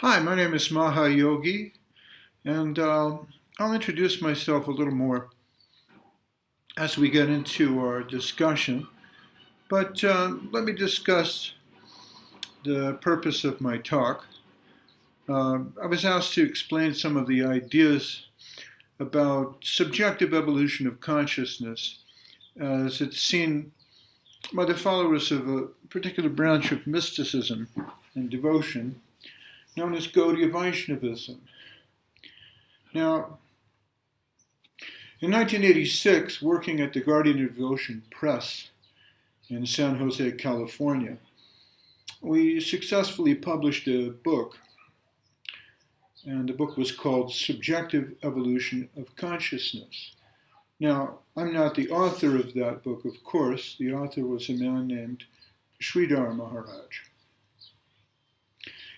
Hi, my name is Maha Yogi, and I'll introduce myself a little more as we get into our discussion. But let me discuss the purpose of my talk. I was asked to explain some of the ideas about subjective evolution of consciousness as it's seen by the followers of a particular branch of mysticism and devotion known as Gaudiya Vaishnavism. Now, in 1986, working at the Guardian of Devotion Press in San Jose, California, we successfully published a book, and the book was called Subjective Evolution of Consciousness. Now, I'm not the author of that book, of course. The author was a man named Sridhar Maharaj.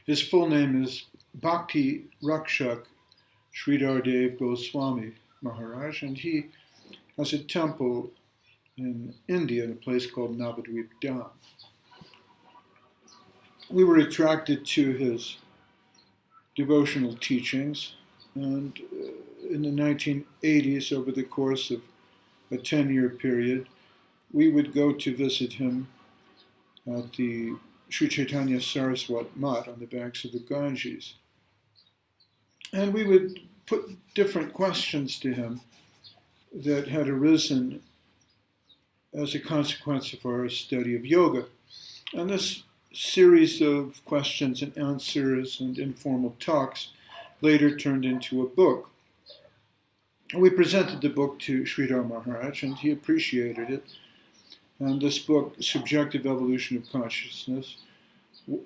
His full name is Bhakti Rakshak Sridhar Dev Goswami Maharaj, and he has a temple in India in a place called Navadvip Dham. We were attracted to his devotional teachings, and in the 1980s, over the course of a 10-year period, we would go to visit him at the Sri Chaitanya Saraswat Mat on the banks of the Ganges. And we would put different questions to him that had arisen as a consequence of our study of yoga. And this series of questions and answers and informal talks later turned into a book. We presented the book to Sridhar Maharaj, and he appreciated it. And this book, Subjective Evolution of Consciousness,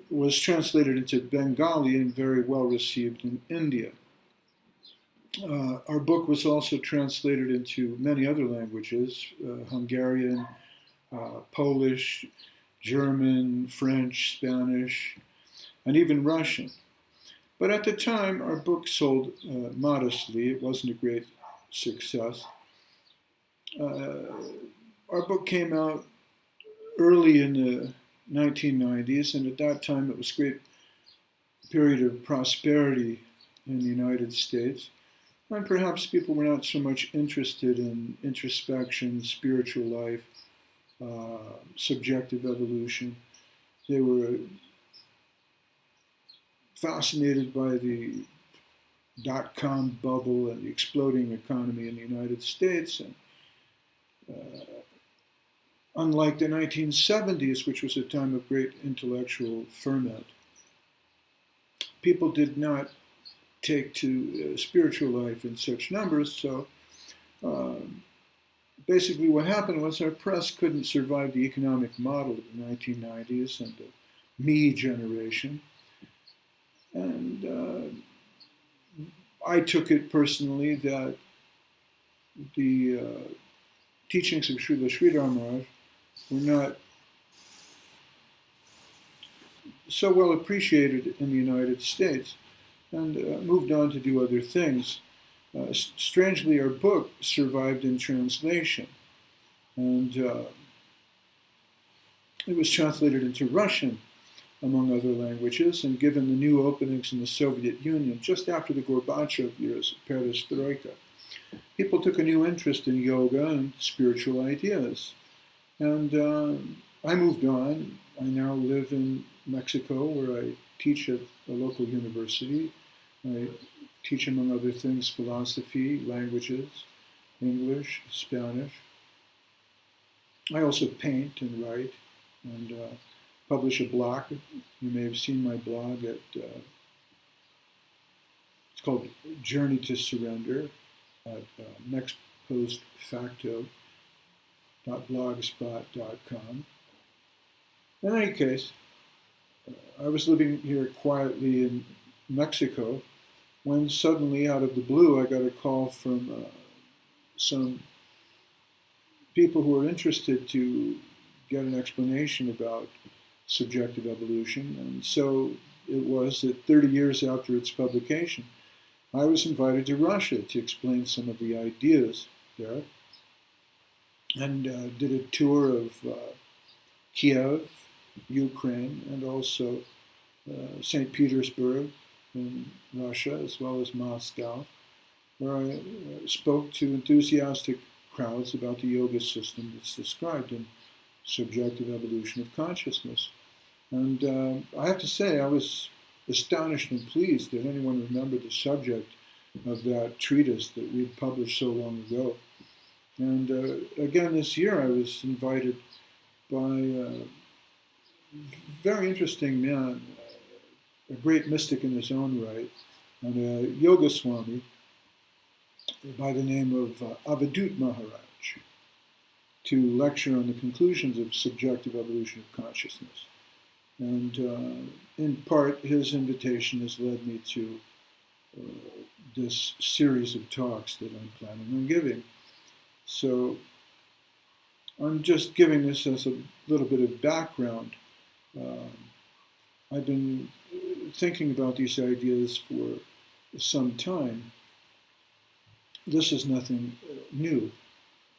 was translated into Bengali and very well received in India. Our book was also translated into many other languages, Hungarian, Polish, German, French, Spanish, and even Russian. But at the time, our book sold modestly. It wasn't a great success. Our book came out early in the 1990s, and at that time it was a great period of prosperity in the United States. And perhaps people were not so much interested in introspection, spiritual life, subjective evolution. They were fascinated by the dot-com bubble and the exploding economy in the United States. And unlike the 1970s, which was a time of great intellectual ferment, people did not take to spiritual life in such numbers. So basically what happened was our press couldn't survive the economic model of the 1990s and the me generation. And I took it personally that the teachings of Srila Sridhar Maharaj were not so well appreciated in the United States, and moved on to do other things. Strangely, our book survived in translation, and it was translated into Russian, among other languages, and given the new openings in the Soviet Union just after the Gorbachev years of perestroika, people took a new interest in yoga and spiritual ideas. And I moved on. I now live in Mexico, where I teach at a local university. I teach, among other things, philosophy, languages, English, Spanish. I also paint and write and publish a blog. You may have seen my blog at, it's called Journey to Surrender at nextpostfacto.blogspot.com. In any case, I was living here quietly in Mexico when suddenly, out of the blue, I got a call from some people who were interested to get an explanation about subjective evolution. And so it was that 30 years after its publication, I was invited to Russia to explain some of the ideas there, and did a tour of Kiev, Ukraine, and also St. Petersburg in Russia as well as Moscow, where I spoke to enthusiastic crowds about the yoga system that's described in Subjective Evolution of Consciousness. And I have to say, I was astonished and pleased that anyone remembered the subject of that treatise that we'd published so long ago. And again, this year I was invited by a very interesting man, a great mystic in his own right, and a yoga swami by the name of Avadut Maharaj, to lecture on the conclusions of subjective evolution of consciousness. And in part, his invitation has led me to this series of talks that I'm planning on giving. So I'm just giving this as a little bit of background. I've been thinking about these ideas for some time. This is nothing new.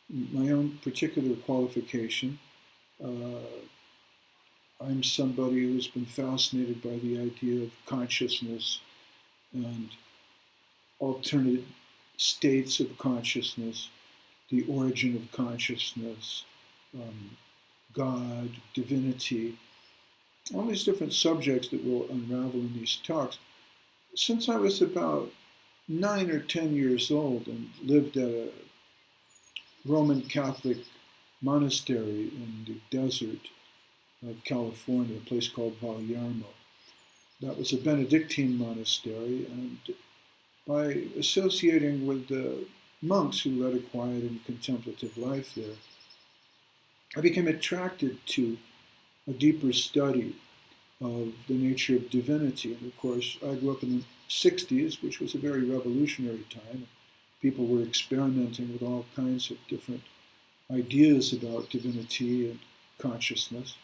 My own particular qualification, I'm somebody who's been fascinated by the idea of consciousness and alternate states of consciousness, the origin of consciousness, God, divinity, all these different subjects that we'll unravel in these talks. Since I was about 9 or 10 years old and lived at a Roman Catholic monastery in the desert of California, a place called Valyarmo. That was a Benedictine monastery, and by associating with the monks who led a quiet and contemplative life there, I became attracted to a deeper study of the nature of divinity. And of course, I grew up in the 60s, which was a very revolutionary time. People were experimenting with all kinds of different ideas about divinity and consciousness.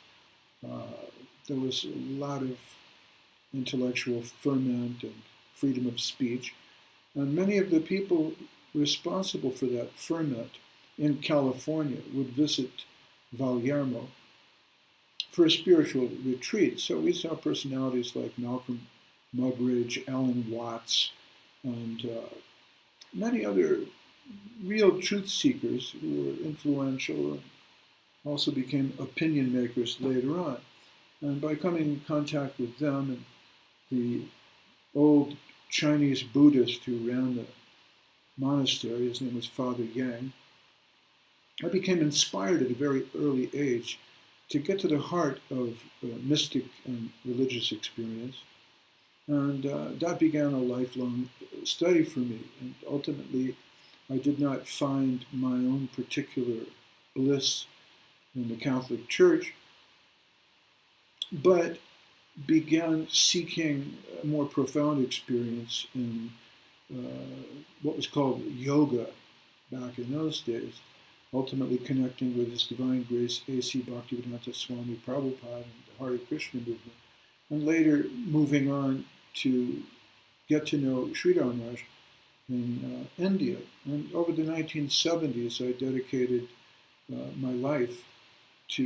There was a lot of intellectual ferment and freedom of speech. And many of the people responsible for that ferment in California would visit Valyarmo for a spiritual retreat. So we saw personalities like Malcolm Muggeridge, Alan Watts, and many other real truth seekers who were influential and also became opinion makers later on. And by coming in contact with them and the old Chinese Buddhist who ran the monastery, his name was Father Yang, I became inspired at a very early age to get to the heart of mystic and religious experience. And that began a lifelong study for me. And ultimately, I did not find my own particular bliss in the Catholic Church, but began seeking a more profound experience in what was called yoga back in those days, ultimately connecting with His Divine Grace A.C. Bhaktivedanta Swami Prabhupada and the Hare Krishna movement, and later moving on to get to know Sridhar Maharaj in India. And over the 1970s, I dedicated my life to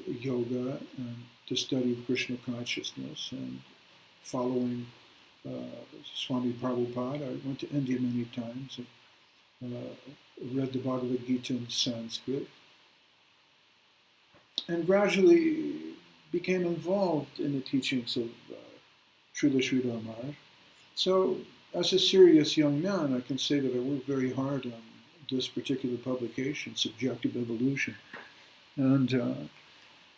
yoga and the study of Krishna consciousness and following Swami Prabhupada. I went to India many times and read the Bhagavad Gita in Sanskrit, and gradually became involved in the teachings of Srila Sridhar Maharaj. So, as a serious young man, I can say that I worked very hard on this particular publication, Subjective Evolution. And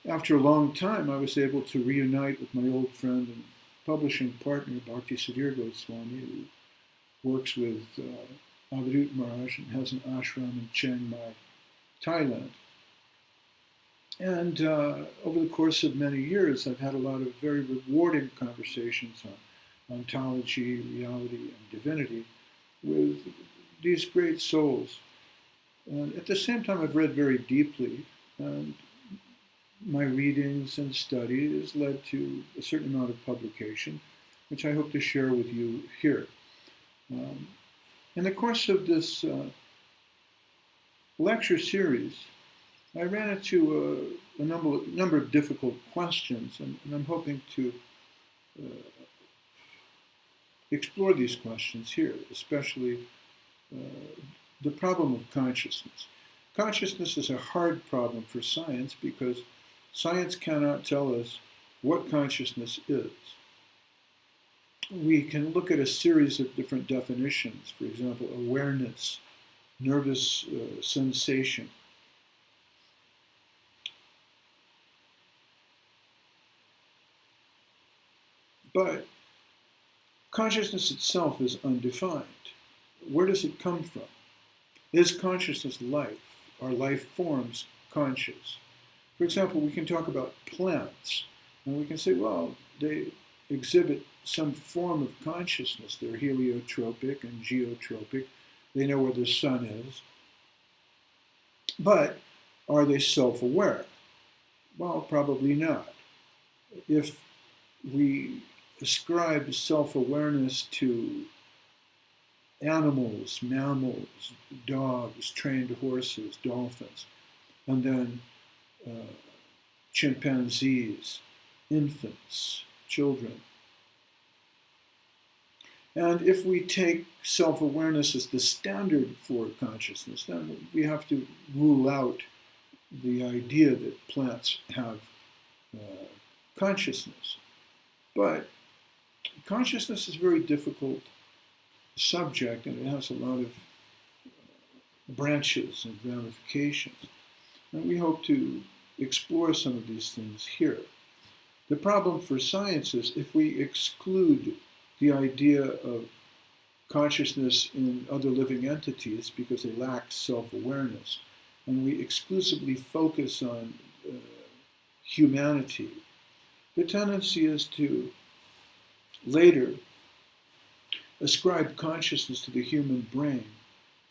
after a long time, I was able to reunite with my old friend and publishing partner, Bhakti Sudhir Goswami, who works with Avadut Maharaj and has an ashram in Chiang Mai, Thailand. And over the course of many years, I've had a lot of very rewarding conversations on ontology, reality, and divinity with these great souls. And at the same time, I've read very deeply, and my readings and study has led to a certain amount of publication, which I hope to share with you here. In the course of this lecture series, I ran into a number of difficult questions, and I'm hoping to explore these questions here, especially the problem of consciousness. Consciousness is a hard problem for science because science cannot tell us what consciousness is. We can look at a series of different definitions, for example, awareness, nervous sensation. But consciousness itself is undefined. Where does it come from? Is consciousness life? Are life forms conscious? For example, we can talk about plants, and we can say, well, they exhibit some form of consciousness. They're heliotropic and geotropic. They know where the sun is. But are they self-aware? Well, probably not. If we ascribe self-awareness to animals, mammals, dogs, trained horses, dolphins, and then chimpanzees, infants, children. And if we take self-awareness as the standard for consciousness, then we have to rule out the idea that plants have consciousness. But consciousness is a very difficult subject, and it has a lot of branches and ramifications. And we hope to explore some of these things here. The problem for science is if we exclude the idea of consciousness in other living entities because they lack self-awareness, and we exclusively focus on humanity, the tendency is to later ascribe consciousness to the human brain,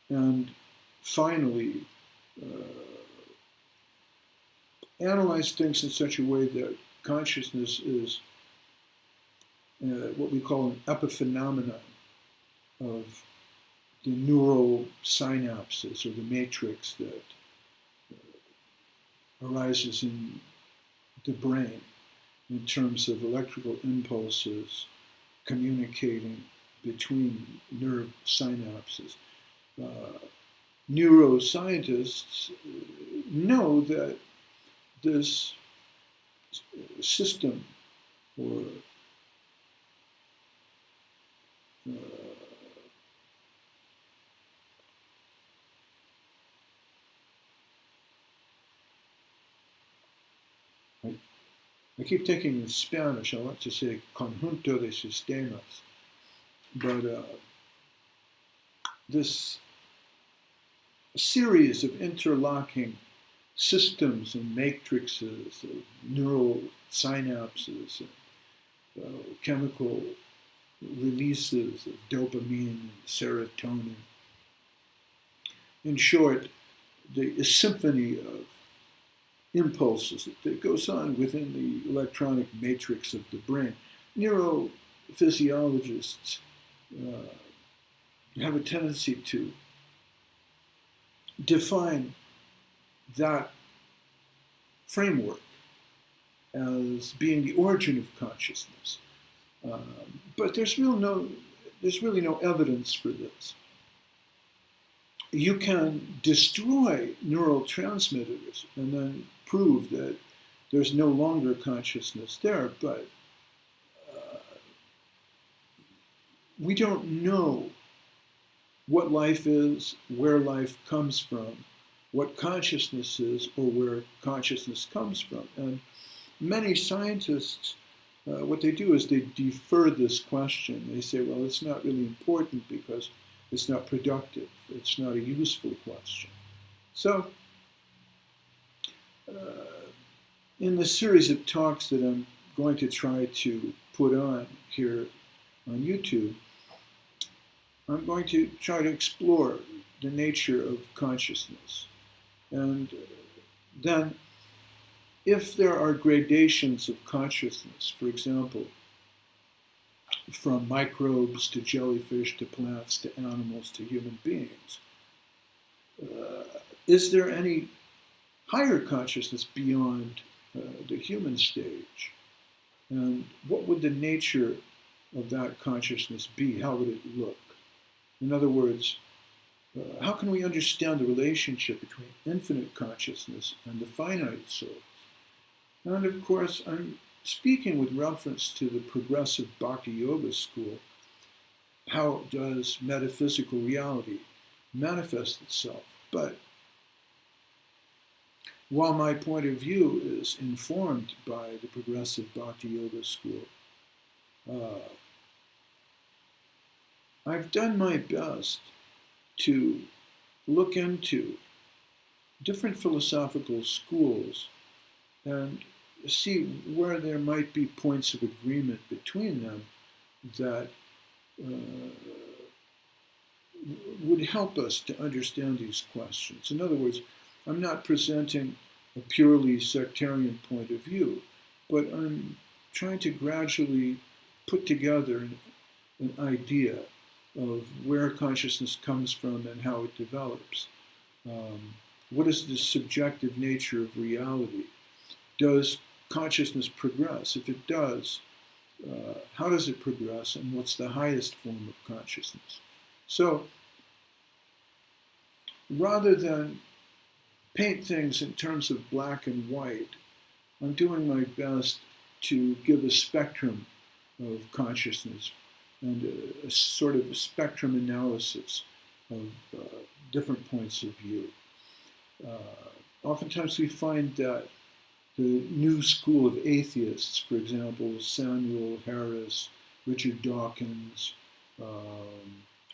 and finally analyze things in such a way that consciousness is what we call an epiphenomenon of the neural synapses or the matrix that arises in the brain in terms of electrical impulses communicating between nerve synapses. Neuroscientists know that this system or I keep thinking in Spanish, I want to say conjunto de sistemas, but this series of interlocking systems and matrices of neural synapses, and, chemical releases of dopamine and serotonin. In short, the symphony of impulses that goes on within the electronic matrix of the brain. Neurophysiologists have a tendency to define that framework as being the origin of consciousness. But there's really no evidence for this. You can destroy neurotransmitters and then prove that there's no longer consciousness there, but we don't know what life is, where life comes from, what consciousness is, or where consciousness comes from. And many scientists, what they do is they defer this question. They say, well, it's not really important because it's not productive. It's not a useful question. So, in the series of talks that I'm going to try to put on here on YouTube, I'm going to try to explore the nature of consciousness. And then, if there are gradations of consciousness, for example, from microbes to jellyfish to plants to animals to human beings, is there any higher consciousness beyond the human stage? And what would the nature of that consciousness be? How would it look? In other words, how can we understand the relationship between infinite consciousness and the finite soul? And of course, I'm speaking with reference to the progressive Bhakti Yoga school. How does metaphysical reality manifest itself? But while my point of view is informed by the progressive Bhakti Yoga school, I've done my best to look into different philosophical schools and see where there might be points of agreement between them that would help us to understand these questions. In other words, I'm not presenting a purely sectarian point of view, but I'm trying to gradually put together an idea of where consciousness comes from and how it develops. What is the subjective nature of reality? Does consciousness progress? If it does, how does it progress, and what's the highest form of consciousness? So, rather than paint things in terms of black and white, I'm doing my best to give a spectrum of consciousness and a sort of a spectrum analysis of different points of view. Oftentimes we find that the new school of atheists, for example, Samuel Harris, Richard Dawkins,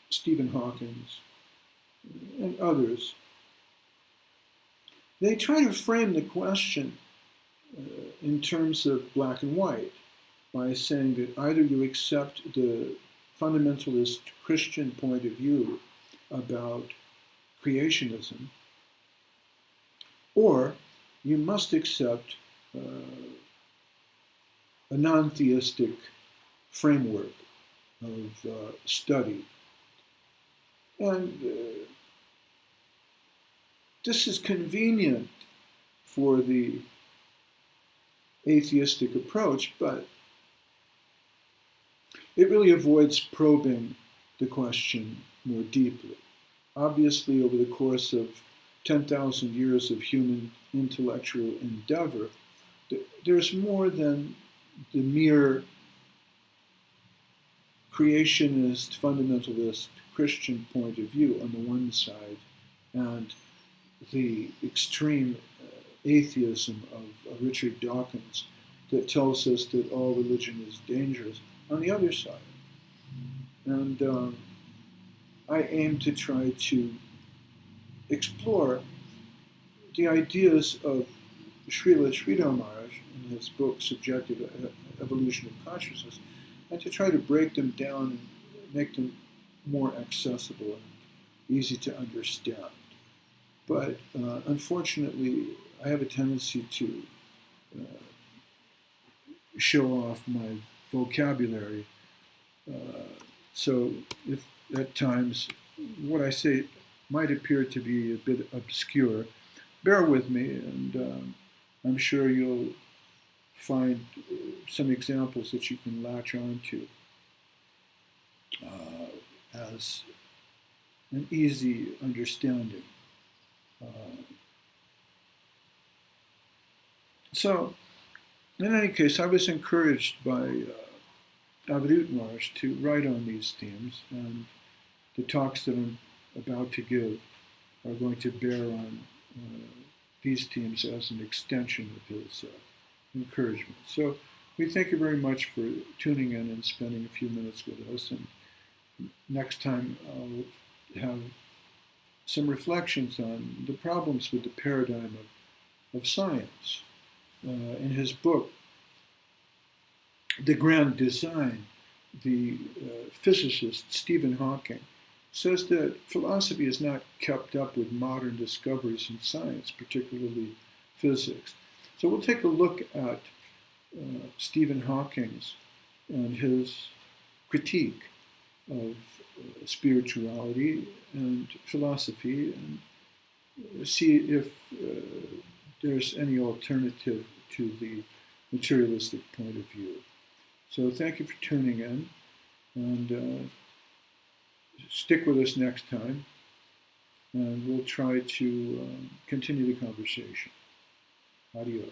Stephen Hawking, and others, they try to frame the question in terms of black and white by saying that either you accept the fundamentalist Christian point of view about creationism, or you must accept a non-theistic framework of study. And this is convenient for the atheistic approach, but it really avoids probing the question more deeply. Obviously, over the course of 10,000 years of human intellectual endeavor, there's more than the mere creationist, fundamentalist Christian point of view on the one side, and the extreme atheism of Richard Dawkins that tells us that all religion is dangerous on the other side. And I aim to try to explore the ideas of Srila Sridhar Maharaj in his book Subjective Evolution of Consciousness, and to try to break them down and make them more accessible and easy to understand. But unfortunately, I have a tendency to show off my vocabulary. So if at times what I say might appear to be a bit obscure, bear with me, and I'm sure you'll find some examples that you can latch on to as an easy understanding. So, in any case, I was encouraged by Avadut Maharaj to write on these themes, and the talks that I'm about to give are going to bear on these themes as an extension of his encouragement. So we thank you very much for tuning in and spending a few minutes with us, and next time I'll have some reflections on the problems with the paradigm of science. In his book, The Grand Design, the physicist Stephen Hawking says that philosophy has not kept up with modern discoveries in science, particularly physics. So we'll take a look at Stephen Hawking's and his critique of spirituality and philosophy, and see if there's any alternative to the materialistic point of view. So thank you for tuning in, And stick with us next time, and we'll try to continue the conversation. Adios.